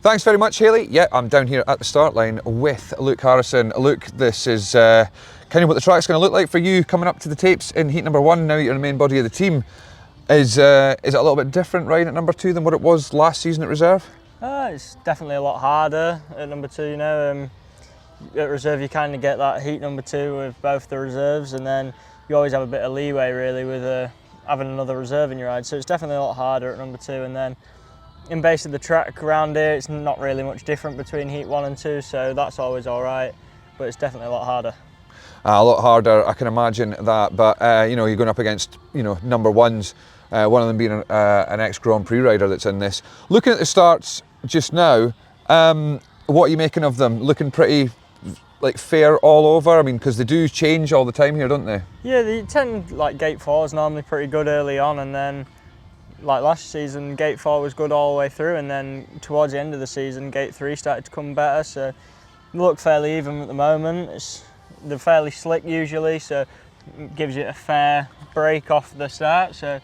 Thanks very much, Hayley. Yeah, I'm down here at the start line with Luke Harrison. Luke, this is kind of what the track's going to look like for you coming up to the tapes in heat number 1. Now you're the main body of the team. Is it a little bit different riding at number 2 than what it was last season at reserve? It's definitely a lot harder at number 2, you know. At reserve you kind of get that heat number 2 with both the reserves, and then you always have a bit of leeway really with having another reserve in your ride, so it's definitely a lot harder at number 2. And then in base of the track around here, it's not really much different between heat 1 and 2, so that's always all right, but it's definitely a lot harder. A lot harder, I can imagine that, but you know, you're going up against, you know, number 1s, one of them being an ex-Grand Prix rider that's in this. Looking at the starts just now, what are you making of them? Looking pretty like fair all over? I mean, because they do change all the time here, don't they? Yeah, they tend, like gate 4 is normally pretty good early on, and then like last season gate 4 was good all the way through, and then towards the end of the season gate 3 started to come better, so they look fairly even at the moment. They're fairly slick usually, so it gives you a fair break off the start, so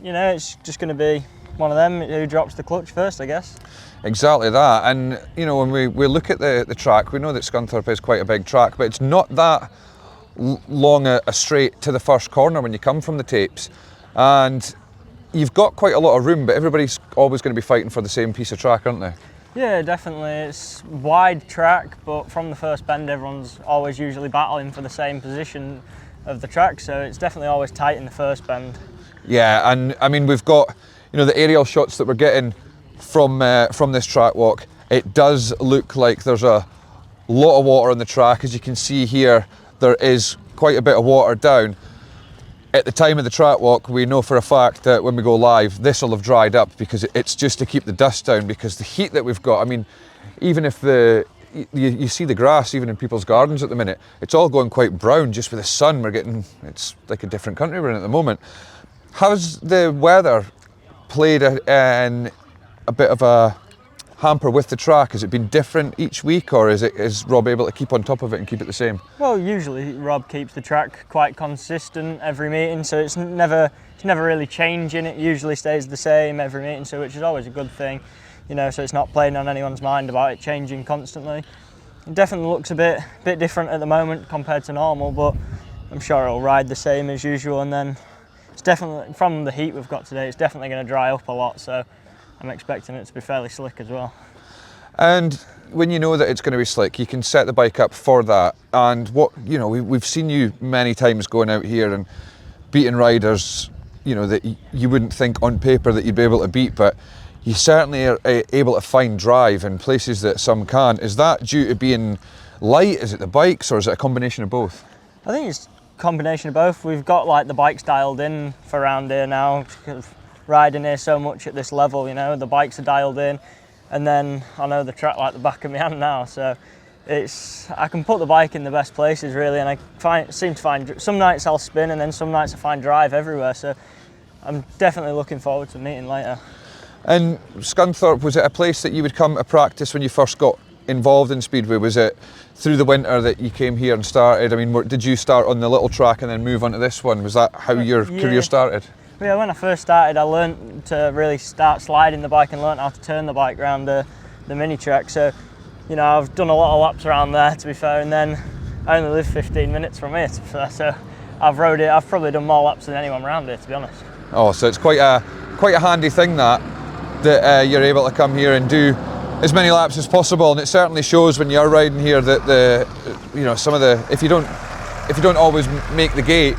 you know, it's just going to be one of them who drops the clutch first, I guess. Exactly that, and you know, when we look at the track, we know that Scunthorpe is quite a big track, but it's not that long a straight to the first corner when you come from the tapes, and you've got quite a lot of room, but everybody's always going to be fighting for the same piece of track, aren't they? Yeah, definitely. It's wide track, but from the first bend everyone's always usually battling for the same position of the track, so it's definitely always tight in the first bend. Yeah, and I mean, we've got, you know, the aerial shots that we're getting from this track walk. It does look like there's a lot of water on the track. As you can see here, there is quite a bit of water down. At the time of the track walk, we know for a fact that when we go live, this will have dried up because it's just to keep the dust down, because the heat that we've got, I mean, even if you see the grass even in people's gardens at the minute, it's all going quite brown just with the sun. It's like a different country we're in at the moment. How's the weather played in a bit of a hamper with the track? Has it been different each week, or is Rob able to keep on top of it and keep it the same? Well, usually Rob keeps the track quite consistent every meeting, so it's never really changing. It usually stays the same every meeting, so which is always a good thing, you know. So it's not playing on anyone's mind about it changing constantly. It definitely looks a bit different at the moment compared to normal, but I'm sure it'll ride the same as usual. And then it's definitely, from the heat we've got today, it's definitely going to dry up a lot, so I'm expecting it to be fairly slick as well. And when you know that it's going to be slick, you can set the bike up for that. And what, you know, we've seen you many times going out here and beating riders, you know, that you wouldn't think on paper that you'd be able to beat, but you certainly are able to find drive in places that some can't. Is that due to being light? Is it the bikes, or is it a combination of both? I think it's a combination of both. We've got like the bikes dialed in for around here now, riding here so much at this level, you know, the bikes are dialed in, and then I know the track like the back of my hand now, so I can put the bike in the best places really, and I seem to find some nights I'll spin and then some nights I find drive everywhere, so I'm definitely looking forward to meeting later. And Scunthorpe, was it a place that you would come to practice when you first got involved in Speedway? Was it through the winter that you came here and started? I mean, did you start on the little track and then move on to this one? Was that how your career started? Yeah, when I first started, I learned to really start sliding the bike and learned how to turn the bike around the mini track. So, you know, I've done a lot of laps around there, to be fair, and then I only live 15 minutes from here, to be fair. So I've probably done more laps than anyone around here, to be honest. Oh, so it's quite a handy thing that you're able to come here and do as many laps as possible, and it certainly shows when you're riding here that if you don't always make the gate,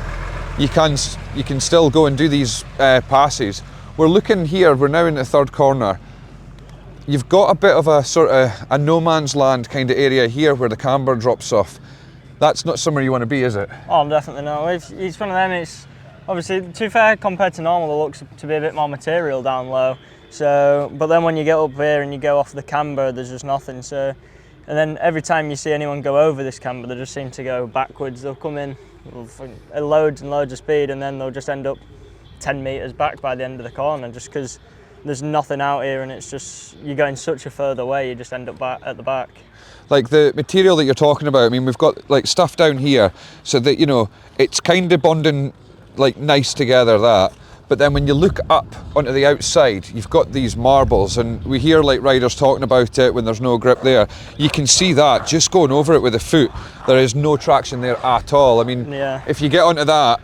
you can still go and do these passes. We're looking here, we're now in the third corner. You've got a bit of a sort of a no man's land kind of area here where the camber drops off. That's not somewhere you want to be, is it? Oh, definitely not. It's one of them, it's obviously, to be fair, compared to normal, it looks to be a bit more material down low. So, but then when you get up here and you go off the camber, there's just nothing. So, and then every time you see anyone go over this camber, they just seem to go backwards. They'll come in at loads and loads of speed, and then they'll just end up 10 metres back by the end of the corner, just because there's nothing out here, and it's just, you're going such a further way, you just end up back at the back. Like the material that you're talking about, I mean, we've got like stuff down here, so that, you know, it's kind of bonding like nice together, that. But then when you look up onto the outside, you've got these marbles, and we hear like riders talking about it when there's no grip there. You can see that just going over it with a foot, there is no traction there at all. I mean, if you get onto that,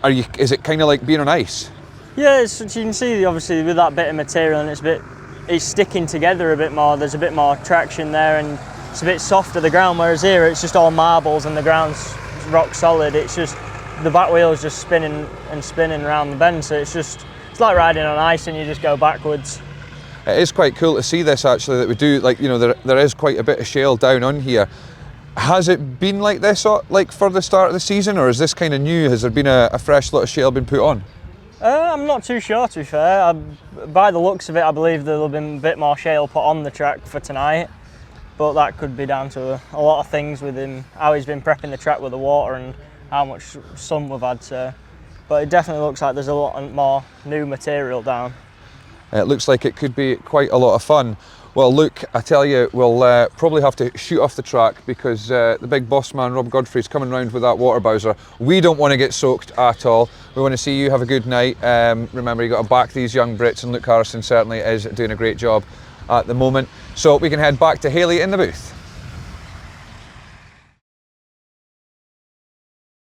is it kind of like being on ice? Yeah, you can see obviously with that bit of material, and it's sticking together a bit more. There's a bit more traction there, and it's a bit softer the ground. Whereas here, it's just all marbles and the ground's rock solid. It's just the back wheel's just spinning and spinning around the bend. So it's like riding on ice, and you just go backwards. It is quite cool to see this actually, that we do, like, you know, there is quite a bit of shale down on here. Has it been like this like for the start of the season, or is this kind of new? Has there been a fresh lot of shale been put on? I'm not too sure, to be fair. By the looks of it, I believe there'll have been a bit more shale put on the track for tonight, but that could be down to a lot of things with him, how he's been prepping the track with the water and how much sun we've had. So, but it definitely looks like there's a lot more new material down. It looks like it could be quite a lot of fun. Well, Luke, I tell you, we'll probably have to shoot off the track because the big boss man, Rob Godfrey's coming round with that water bowser. We don't want to get soaked at all. We want to see you have a good night. Remember, you've got to back these young Brits, and Luke Harrison certainly is doing a great job at the moment. So we can head back to Hayley in the booth.